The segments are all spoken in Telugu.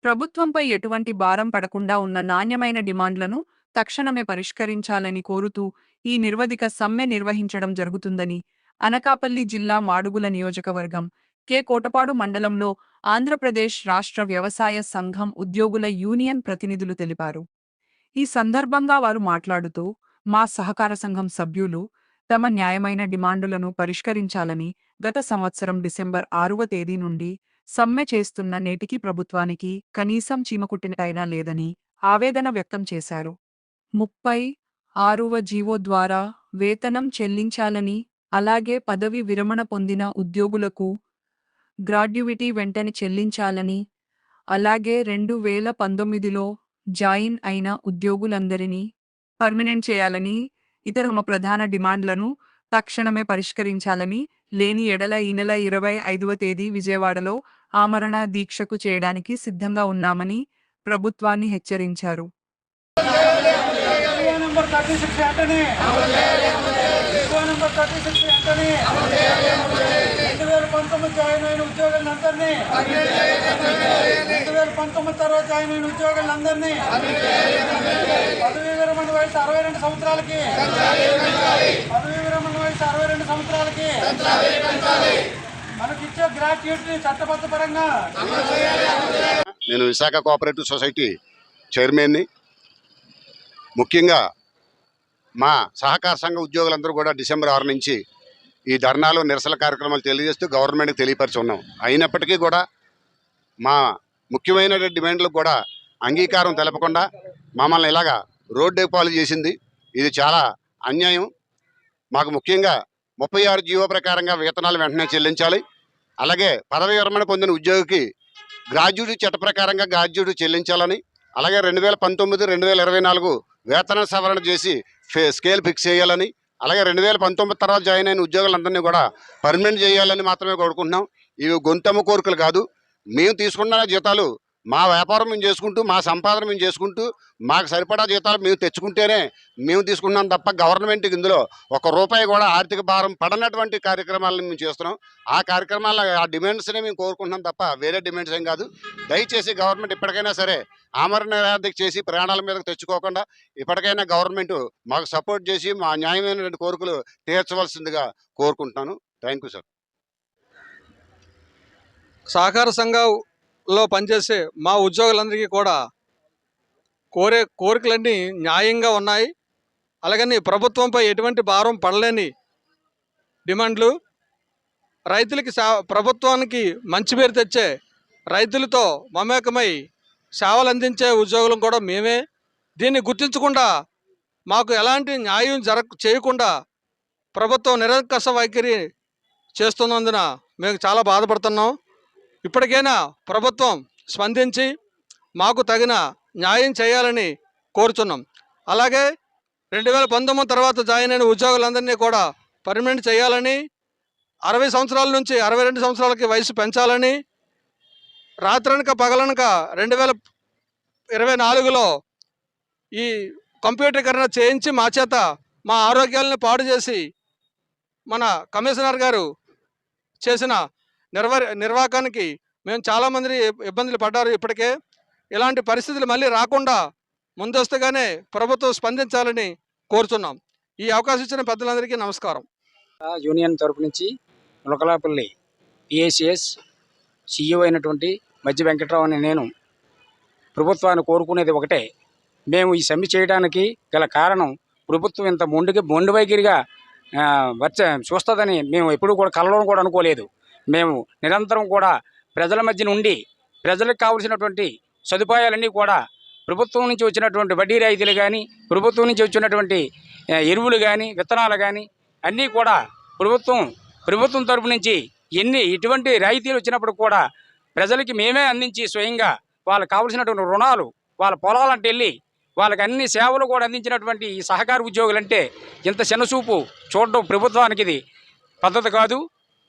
ప్రభుత్వంపై ఎటువంటి భారం పడకుండా ఉన్న నాణ్యమైన డిమాండ్లను తక్షణమే పరిష్కరించాలని కోరుతూ ఈ నిర్వధిక సమ్మె నిర్వహించడం జరుగుతుందని అనకాపల్లి జిల్లా మాడుగుల నియోజకవర్గం కోటపాడు మండలంలో ఆంధ్రప్రదేశ్ రాష్ట్ర వ్యవసాయ సంఘం ఉద్యోగుల యూనియన్ ప్రతినిధులు తెలిపారు. ఈ సందర్భంగా వారు మాట్లాడుతూ, మా సహకార సంఘం సభ్యులు తమ న్యాయమైన డిమాండులను పరిష్కరించాలని గత సంవత్సరం డిసెంబర్ 6వ తేదీ నుండి సమ్మె చేస్తున్న నేటికి ప్రభుత్వానికి కనీసం చీమకుట్టినటైనా లేదని ఆవేదన వ్యక్తం చేశారు. 36వ జీవో ద్వారా వేతనం చెల్లించాలని, అలాగే పదవి విరమణ పొందిన ఉద్యోగులకు గ్రాడ్యుయిటీ వెంటనే చెల్లించాలని, అలాగే 2019లో జాయిన్ అయిన ఉద్యోగులందరినీ పర్మనెంట్ చేయాలని, ఇతర ప్రధాన డిమాండ్లను తక్షణమే పరిష్కరించాలని, లేని ఎడల ఈ నెల 25వ తేదీ విజయవాడలో ఆమరణ దీక్షకు చేయడానికి సిద్ధంగా ఉన్నామని ప్రభుత్వాన్ని హెచ్చరించారు. నంబర్ 36 వెంటనే 2019 జాయిన్ అయిన ఉద్యోగులందరినీ 2019 తర్వాత జాయిన్ అయిన ఉద్యోగులందరినీ పదవీ విరమణ వయసు 62 సంవత్సరాలకి మనకిచ్చే గ్రాట్యుటీ చట్టబద్ధపరంగా. నేను విశాఖ కోఆపరేటివ్ సొసైటీ చైర్మన్ని. ముఖ్యంగా మా సహకార సంఘ ఉద్యోగులందరూ కూడా డిసెంబర్ 6 నుంచి ఈ ధర్నాలు నిరసన కార్యక్రమాలు తెలియజేస్తూ గవర్నమెంట్కి తెలియపరుచున్నాం. అయినప్పటికీ కూడా మా ముఖ్యమైన డిమాండ్లకు కూడా అంగీకారం తెలపకుండా మమ్మల్ని ఇలాగా రోడ్డు పాలు చేసింది. ఇది చాలా అన్యాయం. మాకు ముఖ్యంగా 36 జీవో ప్రకారంగా వేతనాలు వెంటనే చెల్లించాలి. అలాగే పదవి విరమణ పొందిన ఉద్యోగికి గ్రాడ్యుయేటీ చట్ట ప్రకారంగా గ్రాడ్యుయేటీ చెల్లించాలని, అలాగే 2019, 2024 వేతన సవరణ చేసి స్కేల్ ఫిక్స్ చేయాలని, అలాగే 2019 తర్వాత జాయిన్ అయిన ఉద్యోగులందరినీ కూడా పర్మనెంట్ చేయాలని మాత్రమే కోరుకుంటున్నాం. ఇవి గొంతమ్మ కోరికలు కాదు. మేము తీసుకున్న జీతాలు మా వ్యాపారం మేము చేసుకుంటూ, మా సంపాదన మేము చేసుకుంటూ, మాకు సరిపడా జీతాలు మేము తెచ్చుకుంటేనే మేము తీసుకున్నాం తప్ప గవర్నమెంట్కి ఇందులో ₹1 కూడా ఆర్థిక భారం పడనటువంటి కార్యక్రమాలను మేము చేస్తున్నాం. ఆ కార్యక్రమాల ఆ డిమాండ్స్నే మేము కోరుకుంటున్నాం తప్ప వేరే డిమాండ్స్ ఏం కాదు. దయచేసి గవర్నమెంట్ ఇప్పటికైనా సరే ఆమరణ నిరాధక చేసి ప్రాణాల మీదకు తెచ్చుకోకుండా ఇప్పటికైనా గవర్నమెంట్ మాకు సపోర్ట్ చేసి మా న్యాయమైనటువంటి కోరికలు తీర్చవలసిందిగా కోరుకుంటున్నాను. Thank you sir. సహకార సంఘంలో పనిచేసే మా ఉద్యోగులందరికీ కూడా కోరికలన్నీ న్యాయంగా ఉన్నాయి. అలాగని ప్రభుత్వంపై ఎటువంటి భారం పడలేని డిమాండ్లు, రైతులకి ప్రభుత్వానికి మంచి పేరు తెచ్చే రైతులతో మమేకమై సేవలు అందించే ఉద్యోగులం కూడా మేమే. దీన్ని గుర్తించకుండా మాకు ఎలాంటి న్యాయం చేయకుండా ప్రభుత్వం నిరంకుశ వైఖరి చేస్తున్నందున మేము చాలా బాధపడుతున్నాం. ఇప్పటికైనా ప్రభుత్వం స్పందించి మాకు తగిన న్యాయం చేయాలని కోరుతున్నాం. అలాగే 2019 తర్వాత జాయిన్ అయిన ఉద్యోగులందరినీ కూడా పర్మనెంట్ చేయాలని, 60 సంవత్సరాల నుంచి 62 సంవత్సరాలకి వయసు పెంచాలని, రాత్రనక పగలనక 2024లో ఈ కంప్యూటరీకరణ చేయించి మా చేత మా ఆరోగ్యాలను పాడు చేసి మన కమిషనర్ గారు చేసిన నిర్వాకానికి మేము చాలామంది ఇబ్బందులు పడ్డారు. ఇప్పటికే ఇలాంటి పరిస్థితులు మళ్ళీ రాకుండా ముందస్తుగానే ప్రభుత్వం స్పందించాలని కోరుతున్నాం. ఈ అవకాశం ఇచ్చిన పెద్దలందరికీ నమస్కారం. యూనియన్ తరపు నుంచి ములకలాపల్లి పిఏసిఎస్ సిఇఓ అయినటువంటి మధ్య వెంకట్రావు అని నేను ప్రభుత్వాన్ని కోరుకునేది ఒకటే. మేము ఈ సమ్మె చేయడానికి గల కారణం ప్రభుత్వం ఇంత మొండి వైఖరిగా చూస్తుందని మేము ఎప్పుడూ కూడా కలలో కూడా అనుకోలేదు. మేము నిరంతరం కూడా ప్రజల మధ్య నుండి ప్రజలకు కావలసినటువంటి సదుపాయాలన్నీ కూడా ప్రభుత్వం నుంచి వచ్చినటువంటి వడ్డీ రాయితీలు కానీ, ప్రభుత్వం నుంచి వచ్చినటువంటి ఎరువులు కానీ, విత్తనాలు కానీ అన్నీ కూడా ప్రభుత్వం తరపు నుంచి ఇటువంటి రాయితీలు వచ్చినప్పుడు కూడా ప్రజలకి మేమే అందించి స్వయంగా వాళ్ళకి కావలసినటువంటి రుణాలు, వాళ్ళ పొలాలంటే వెళ్ళి వాళ్ళకి అన్ని సేవలు కూడా అందించినటువంటి ఈ సహకార ఉద్యోగులంటే ఇంత చిన్నచూపు చూడడం ప్రభుత్వానికి ఇది పద్ధతి కాదు.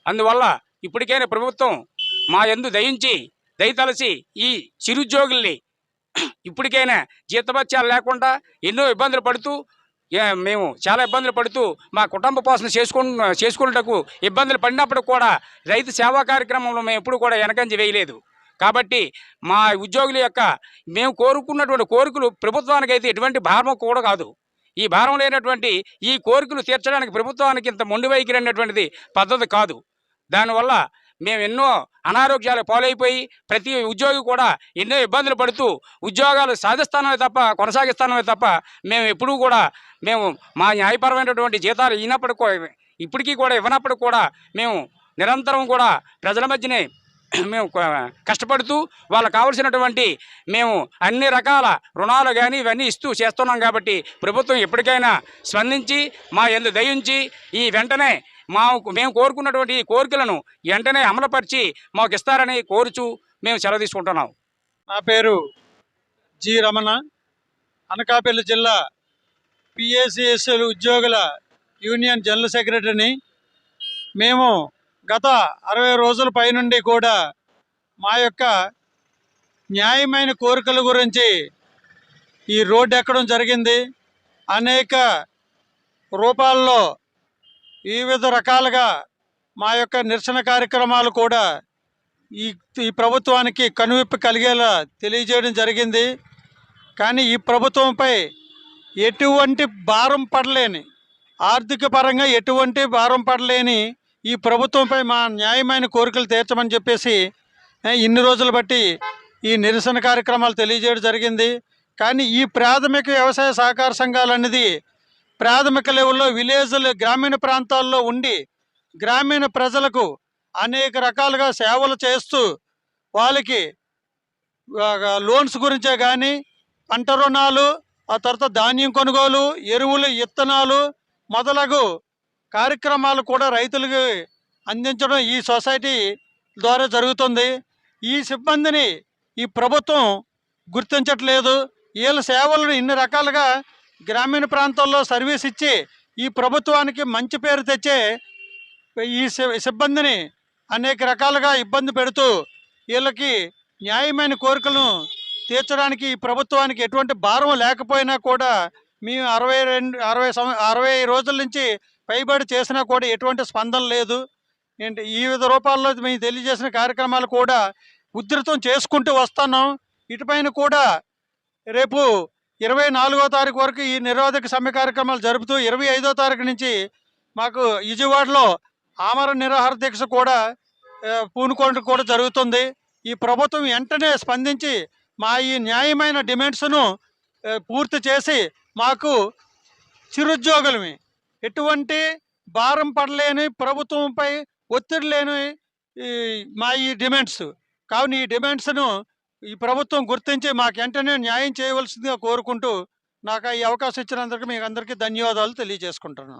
అందువల్ల ఇప్పటికైనా ప్రభుత్వం మా యందు దయతలసి ఈ చిరుద్యోగుల్ని ఇప్పటికైనా జీతభత్యాలు లేకుండా ఎన్నో ఇబ్బందులు పడుతూ మేము చాలా ఇబ్బందులు పడుతూ మా కుటుంబ పోషణ చేసుకున్నటకు ఇబ్బందులు పడినప్పుడు కూడా రైతు సేవా కార్యక్రమంలో మేము ఎప్పుడు కూడా వెనకంజ వేయలేదు. కాబట్టి మా ఉద్యోగుల యొక్క మేము కోరుకున్నటువంటి కోరికలు ప్రభుత్వానికి అయితే ఎటువంటి భారం కూడా కాదు. ఈ భారం లేనటువంటి ఈ కోరికలు తీర్చడానికి ప్రభుత్వానికి ఇంత మొండి వైఖరి అనేటువంటిది పద్ధతి కాదు. దానివల్ల మేము ఎన్నో అనారోగ్యాలు పాలైపోయి ప్రతి ఉద్యోగి కూడా ఎన్నో ఇబ్బందులు పడుతూ ఉద్యోగాలు సాధిస్తానమే తప్ప కొనసాగిస్తానమే తప్ప మేము ఎప్పుడూ కూడా మేము మా న్యాయపరమైనటువంటి జీతాలు ఇప్పటికీ కూడా ఇవ్వనప్పటికి కూడా మేము నిరంతరం కూడా ప్రజల మధ్యనే మేము కష్టపడుతూ వాళ్ళకు కావలసినటువంటి మేము అన్ని రకాల రుణాలు కానీ ఇవన్నీ ఇస్తూ చేస్తున్నాం. కాబట్టి ప్రభుత్వం ఎప్పటికైనా స్పందించి మా యందు దయించి ఈ వెంటనే మేము కోరుకున్నటువంటి ఈ కోరికలను వెంటనే అమలుపరిచి మాకు ఇస్తారని కోరుచు మేము సెలవు తీసుకుంటున్నాం. నా పేరు జి రమణ, అనకాపల్లి జిల్లా పిఏసిఎస్ ఉద్యోగుల యూనియన్ జనరల్ సెక్రటరీని. మేము గత 60 రోజుల పైనుండి కూడా మా యొక్క న్యాయమైన కోరికల గురించి ఈ రోడ్డు ఎక్కడం జరిగింది. అనేక రూపాల్లో వివిధ రకాలుగా మా యొక్క నిరసన కార్యక్రమాలు కూడా ఈ ప్రభుత్వానికి కనువిప్పు కలిగేలా తెలియజేయడం జరిగింది. కానీ ఈ ప్రభుత్వంపై ఎటువంటి భారం పడలేని, ఆర్థిక పరంగా ఎటువంటి భారం పడలేని ఈ ప్రభుత్వంపై మా న్యాయమైన కోరికలు తీర్చమని చెప్పేసి ఇన్ని రోజులు బట్టి ఈ నిరసన కార్యక్రమాలు తెలియజేయడం జరిగింది. కానీ ఈ ప్రాథమిక వ్యవసాయ సహకార సంఘాలు అనేది ప్రాథమిక లెవెల్లో గ్రామీణ ప్రాంతాల్లో ఉండి గ్రామీణ ప్రజలకు అనేక రకాలుగా సేవలు చేస్తూ వాళ్ళకి లోన్స్ గురించే కానీ పంట రుణాలు, ఆ తర్వాత ధాన్యం కొనుగోలు, ఎరువులు, విత్తనాలు మొదలగు కార్యక్రమాలు కూడా రైతులకు అందించడం ఈ సొసైటీ ద్వారా జరుగుతుంది. ఈ సిబ్బందిని ఈ ప్రభుత్వం గుర్తించట్లేదు. వీళ్ళ సేవలను ఇన్ని రకాలుగా గ్రామీణ ప్రాంతాల్లో సర్వీస్ ఇచ్చి ఈ ప్రభుత్వానికి మంచి పేరు తెచ్చే ఈ సిబ్బందిని అనేక రకాలుగా ఇబ్బంది పెడుతూ వీళ్ళకి న్యాయమైన కోరికలను తీర్చడానికి ఈ ప్రభుత్వానికి ఎటువంటి భారం లేకపోయినా కూడా మేము 60 రోజుల నుంచి పైబడి చేసినా కూడా ఎటువంటి స్పందన లేదు. ఏంటి ఈ వివిధ రూపాల్లో మేము తెలియజేసిన కార్యక్రమాలు కూడా ఉధృతం చేసుకుంటూ వస్తున్నాం. ఇటుపైన కూడా రేపు 24వ తారీఖు వరకు ఈ నిరోధక సమ్మె కార్యక్రమాలు జరుపుతూ 25వ తారీఖు నుంచి మాకు విజయవాడలో ఆమరణ నిరాహార దీక్ష కూడా పూనుకోవడం కూడా జరుగుతుంది. ఈ ప్రభుత్వం వెంటనే స్పందించి మా ఈ న్యాయమైన డిమాండ్స్ను పూర్తి చేసి మాకు చిరుద్యోగులమి ఎటువంటి భారం పడలేని, ప్రభుత్వంపై ఒత్తిడి లేని మా ఈ డిమాండ్స్ కావున ఈ డిమాండ్స్ను ఈ ప్రభుత్వం గుర్తించి మాకు వెంటనే న్యాయం చేయవలసిందిగా కోరుకుంటూ నాకు ఈ అవకాశం ఇచ్చినందుకు మీకు అందరికీ ధన్యవాదాలు తెలియజేసుకుంటున్నాను.